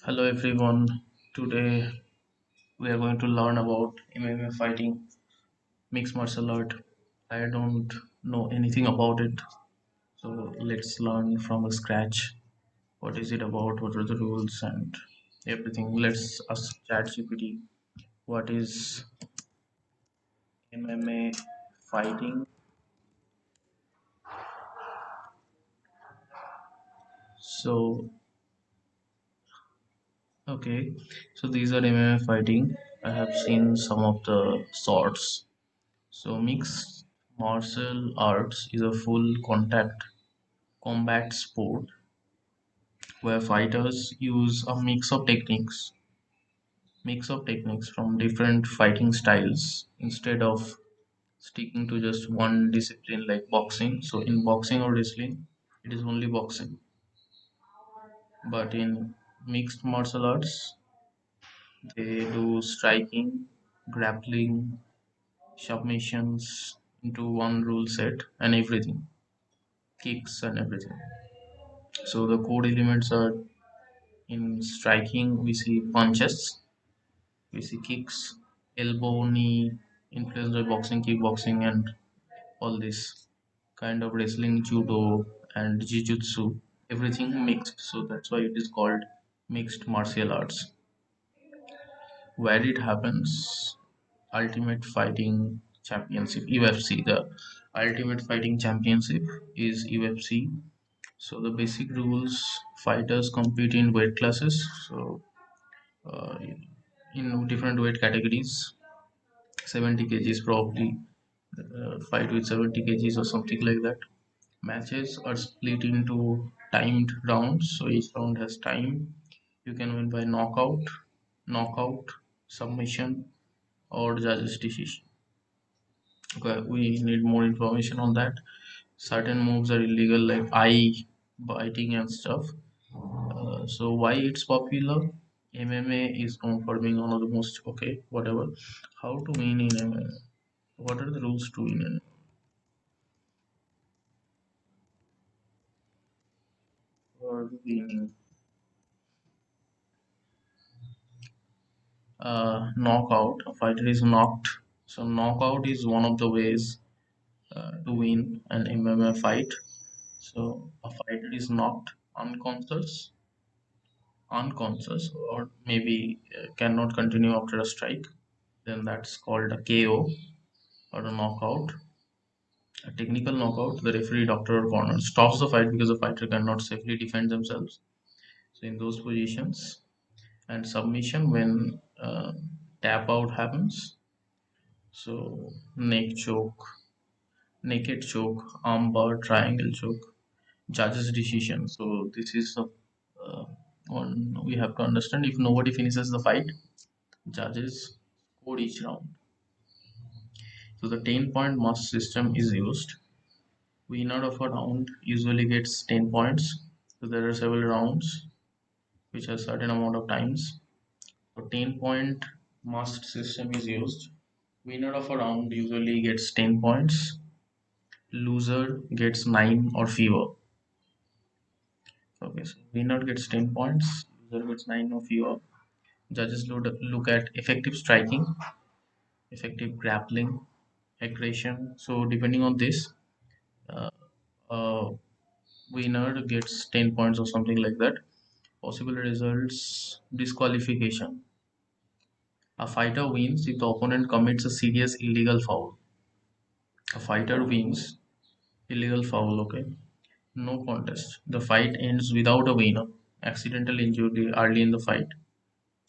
Hello everyone. Today we are going to learn about MMA fighting, mixed martial art. I don't know anything about it, so let's learn from the scratch. What is it about? What are the rules and everything? Let's ask ChatGPT. What is MMA fighting? So okay, so these are MMA fighting. I have seen some of the sorts. So mixed martial arts is a full contact combat sport where fighters use a mix of techniques from different fighting styles instead of sticking to just one discipline like boxing. So in boxing or wrestling it is only boxing, but in mixed martial arts they do striking, grappling, submissions into one rule set and everything, kicks and everything. So the core elements are: in striking we see punches, we see kicks, elbow, knee, influenced by boxing, kickboxing, and all this kind of wrestling, judo, and jiu-jitsu. Everything mixed. So that's why it is called mixed martial arts. Where it happens, Ultimate Fighting Championship (UFC). The Ultimate Fighting Championship is UFC. So the basic rules: fighters compete in weight classes. So uh, in different weight categories, 70 kgs probably, fight with 70 kgs or something like that. Matches are split into timed rounds, so each round has time. You can win by knockout, submission, or judges' decision. Okay, we need more information on that. Certain moves are illegal, like eye biting and stuff. So why it's popular? MMA is known for being one of the most okay, whatever. How to win in MMA? What are the rules to win in for winning? Knockout. A fighter is knocked. So knockout is one of the ways to win an MMA fight. So a fighter is knocked unconscious, or maybe cannot continue after a strike. Then that's called a KO or a knockout. A technical knockout, the referee, doctor, or corner stops the fight because the fighter cannot safely defend themselves. So in those positions, and submission when tap out happens. So neck choke, naked choke, armbar, triangle choke, judge's decision. So this is the uh, one we have to understand. If nobody finishes the fight, judges score each round. So the 10-point must system is used. Winner of a round usually gets 10 points. So there are several rounds which have certain amount of times. So 10-point must system is used. Winner of a round usually gets 10 points. Loser gets 9 or fewer. Okay, so winner gets 10 points, loser gets 9 or fewer. Judges look at effective striking, effective grappling, aggression. So depending on this, uh, uh, winner gets 10 points or something like that. Possible results: disqualification. A fighter wins if the opponent commits a serious illegal foul. A fighter wins illegal foul, okay? No contest. The fight ends without a winner. Accidental injury early in the fight.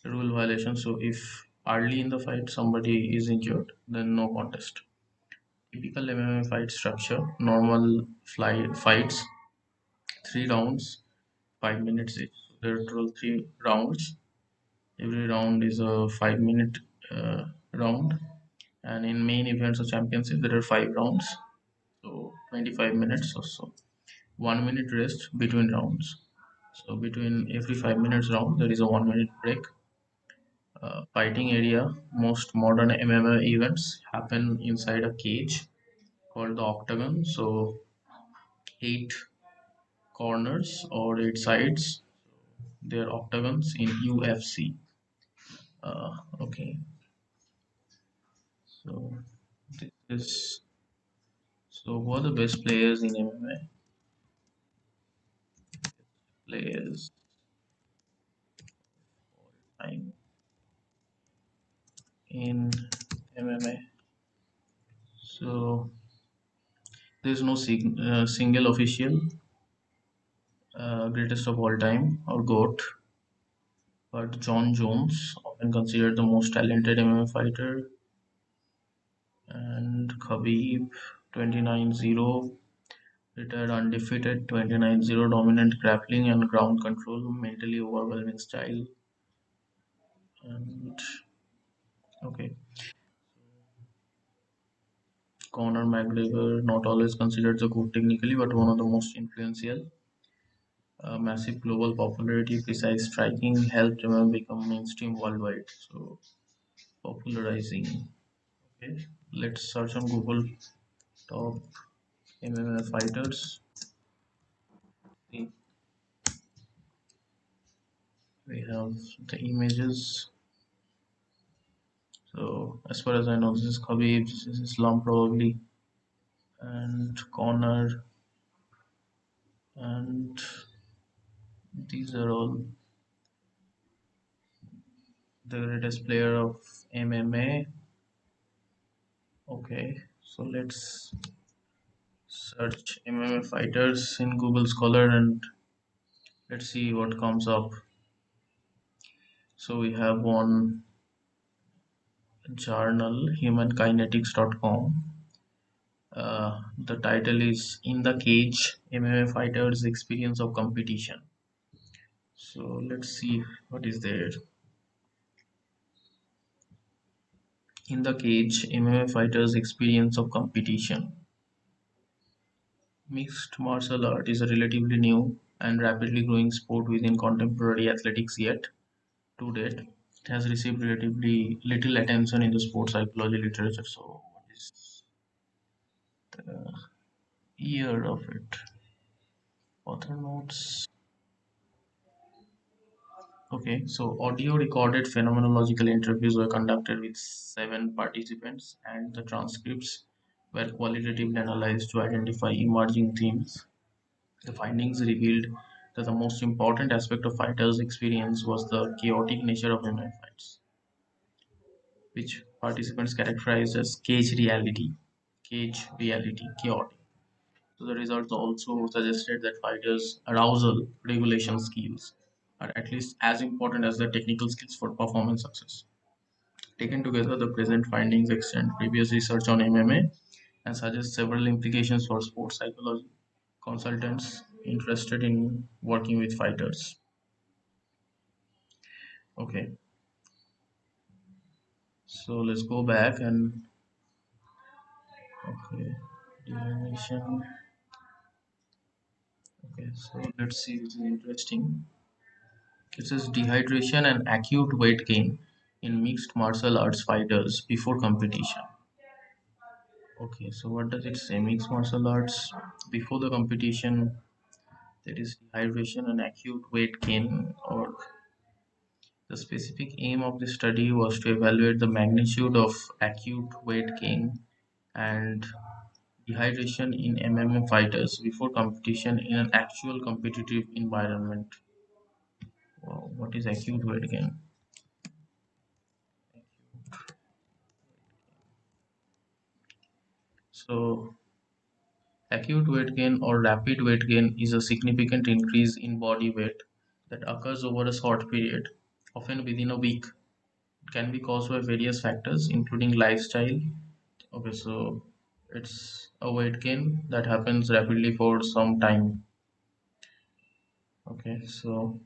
Rule violation. So if early in the fight somebody is injured, then no contest. Typical MMA fight structure: normal fights, 3 rounds, 5 minutes each. So there are total 3 rounds. Every round is a 5 minute round, and in main events or championship there are 5 rounds, so 25 minutes or so. 1 minute rest between rounds. So between every 5 minutes round there is a 1 minute break. Fighting area: most modern MMA events happen inside a cage called the octagon. So 8 corners or 8 sides, their octagons in UFC. Okay, so this is so who are the best players in MMA? Players all time in MMA. So there is no single official greatest of all time or GOAT, but John Jones, often considered the most talented MMA fighter, and Khabib 29-0, retired undefeated, 29-0, dominant grappling and ground control, mentally overwhelming style, and okay, Conor McGregor, not always considered the GOAT technically, but one of the most influential. Massive global popularity, precise striking helped MMA become mainstream worldwide. So popularizing. Okay, let's search on Google top MMA fighters. See, we have the images. So as far as I know, this is Khabib, this is Islam probably, and Conor, and these are all the greatest player of MMA. Okay, so let's search MMA fighters in Google Scholar and let's see what comes up. So we have one journal, humankinetics.com. The title is In the Cage, MMA Fighters Experience of Competition. So let's see what is there. In the Cage, MMA Fighters Experience of Competition. Mixed martial art is a relatively new and rapidly growing sport within contemporary athletics, yet to date it has received relatively little attention in the sports psychology literature. So what is the year of it? Author notes. Okay, so audio recorded phenomenological interviews were conducted with 7 participants, and the transcripts were qualitatively analyzed to identify emerging themes. The findings revealed that the most important aspect of fighters' experience was the chaotic nature of MMA fights, which participants characterized as cage reality, chaotic. So the results also suggested that fighters' arousal regulation skills are at least as important as the technical skills for performance success. Taken together, the present findings extend previous research on MMA and suggest several implications for sports psychology. Consultants interested in working with fighters. Okay, so let's go back and okay, dehydration. Okay, so let's see, this is interesting. It says dehydration and acute weight gain in mixed martial arts fighters before competition. Okay, so what does it say? Mixed martial arts before the competition, there is dehydration and acute weight gain, or the specific aim of the study was to evaluate the magnitude of acute weight gain and dehydration in MMA fighters before competition in an actual competitive environment. Wow, what is acute weight gain? So acute weight gain or rapid weight gain is a significant increase in body weight that occurs over a short period, often within a week. It can be caused by various factors, including lifestyle. Okay, so it's a weight gain that happens rapidly for some time. Okay, so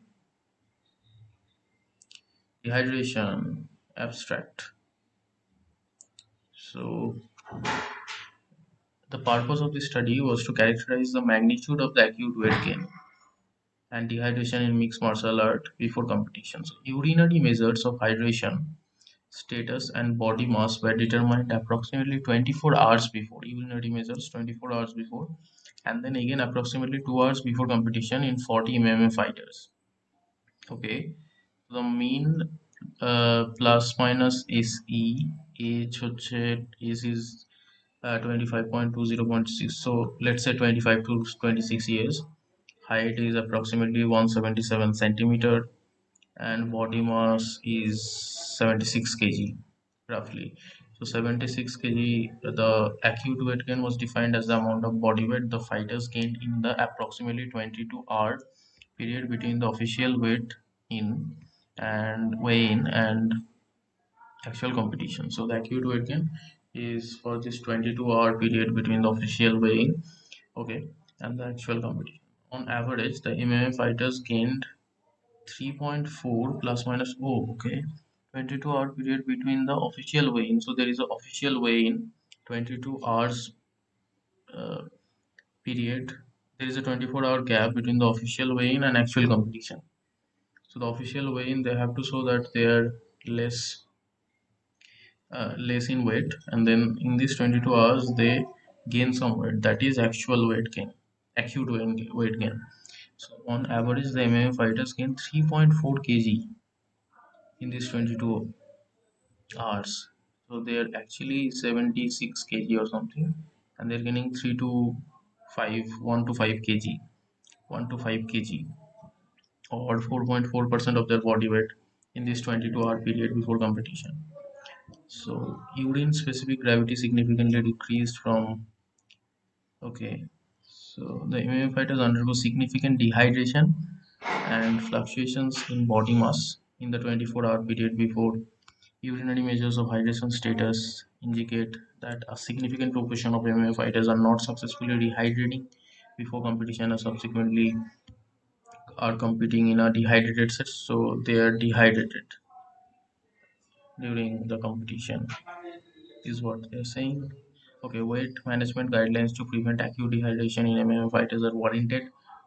dehydration, abstract. So the purpose of the study was to characterize the magnitude of the acute weight gain and dehydration in mixed martial art before competitions. Urinary measures of hydration status and body mass were determined approximately 24 hours before. Urinary measures 24 hours before, and then again approximately 2 hours before competition in 40 MMA fighters. Okay, the mean plus minus is e age হচ্ছে age is 25.20.6, so let's say 25 to 26 years. Height is approximately 177 centimeter, and body mass is 76 kg roughly. So 76 kg, the acute weight gain was defined as the amount of body weight the fighters gained in the approximately 22-hour period between the official weight in and weigh in and actual competition. So the acute weight gain is for this 22-hour period between the official weighing, okay, and the actual competition. On average, the MMA fighters gained 3.4 plus minus, oh, okay, 22-hour period between the official weigh-in. So there is an official weigh-in, 22 hours uh, period. There is a 24-hour gap between the official weigh-in and actual competition. So the official weigh-in, they have to show that they are less less in weight, and then in these 22 hours they gain some weight. That is actual weight gain, acute weight gain. So on average, the MMA fighters gain 3.4 kg in these 22 hours. So they are actually 76 kg or something, and they're gaining 3 to 5, 1 to 5 kg, 1 to 5 kg, or 4.4% of their body weight in this 22-hour period before competition. So urine specific gravity significantly decreased from, okay. So the MMA fighters undergo significant dehydration and fluctuations in body mass in the 24-hour period before. Urinary measures of hydration status indicate that a significant proportion of MMA fighters are not successfully rehydrating before competition and subsequently are competing in a dehydrated set, so they are dehydrated during the competition, is what they're saying. Okay, weight management guidelines to prevent acute dehydration in MMA fighters are warranted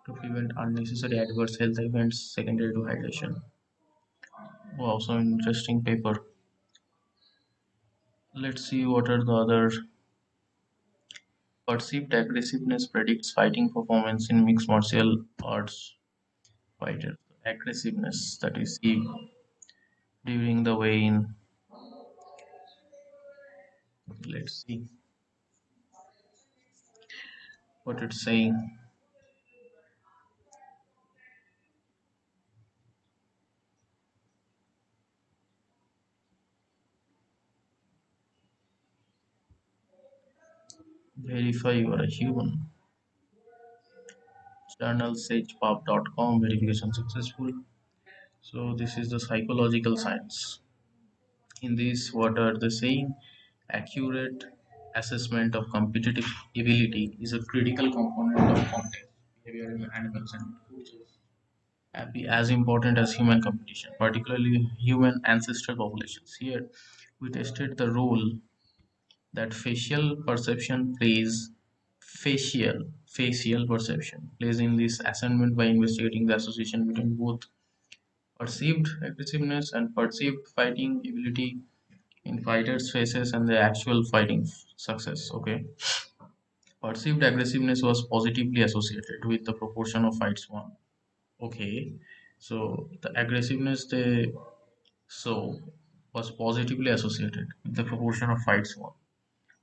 to prevent unnecessary adverse health events secondary to hydration. Wow, so interesting paper. Let's see what are the other. Perceived aggressiveness predicts fighting performance in mixed martial arts fighters. Aggressiveness that we see during the weigh-in. Let's see what it's saying. Verify you are a human. Journal sagepub.com, verification successful. So this is the psychological science. In this, what are they saying? Accurate assessment of competitive ability is a critical component of contest behavior in animals and cultures. Be as important as human competition, particularly human ancestral populations. Here, we tested the role that facial perception plays in this assessment by investigating the association between both perceived aggressiveness and perceived fighting ability in fighters' faces and the actual fighting success. Okay, perceived aggressiveness was positively associated with the proportion of fights won. Okay, so the aggressiveness they so was positively associated with the proportion of fights won.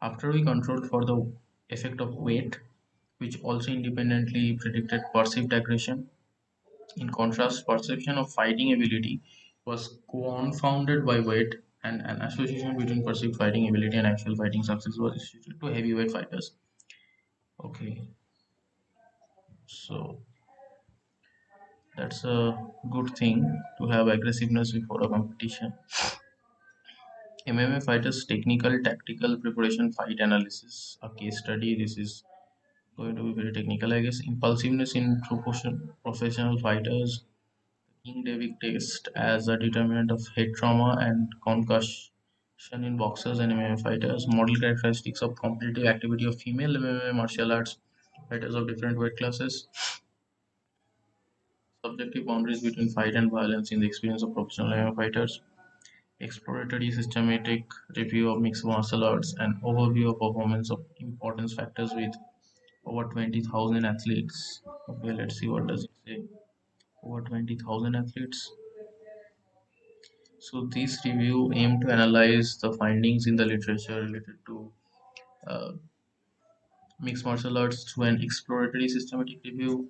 After we controlled for the effect of weight, which also independently predicted perceived aggression, in contrast, perception of fighting ability was confounded by weight, and an association between perceived fighting ability and actual fighting success was instituted to heavyweight fighters. Okay, so that's a good thing to have aggressiveness before a competition. MMA fighters technical tactical preparation fight analysis a case study. This is going to be very technical, I guess. Impulsiveness in professional fighters. King David test as a determinant of head trauma and concussion in boxers and MMA fighters. Model characteristics of competitive activity of female MMA martial arts fighters of different weight classes. Subjective boundaries between fight and violence in the experience of professional MMA fighters. Exploratory systematic review of mixed martial arts and overview of performance of importance factors with over 20,000 athletes. Okay, let's see what does it say. over 20,000 athletes. So this review aimed to analyze the findings in the literature related to uh, mixed martial arts through an exploratory systematic review.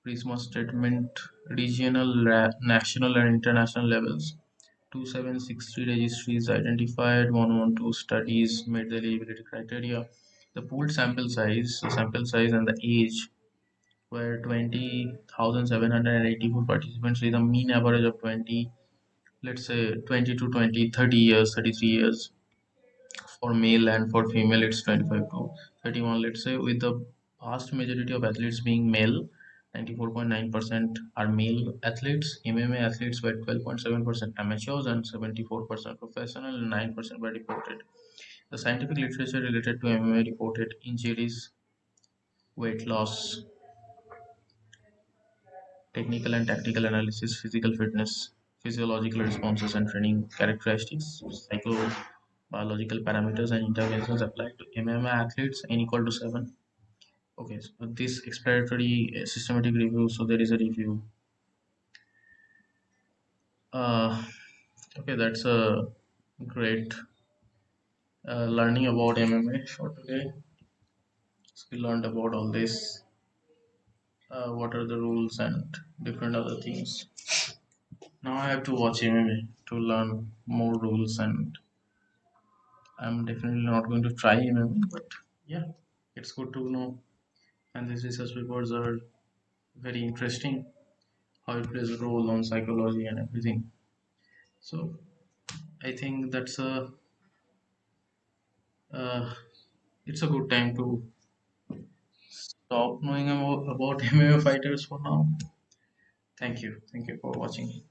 Prisma statement, regional, national, and international levels. 2763 registries identified, 112 studies met the eligibility criteria. The pooled sample size and the age were 20,784 participants with a mean average of 20, let's say 20 to 20, 30 years, 33 years for male, and for female it's 25 to 31, let's say, with the vast majority of athletes being male. 94.9% are male athletes. MMA athletes were 12.7% amateurs and 74% professional, and 9% were reported. The scientific literature related to MMA reported injuries, weight loss, technical and tactical analysis, physical fitness, physiological responses and training characteristics, psychobiological parameters and interventions applied to MMA athletes n equal to 7. Okay, so this exploratory systematic review, so there is a review. Uh, okay, that's a great learning about MMA for today. So we learned about all this, what are the rules and different other things. Now I have to watch MMA to learn more rules, and I'm definitely not going to try MMA, but yeah, it's good to know. And these research papers are very interesting, how it plays a role on psychology and everything. So I think uh, it's a good time to stop knowing about MMA fighters for now. Thank you for watching.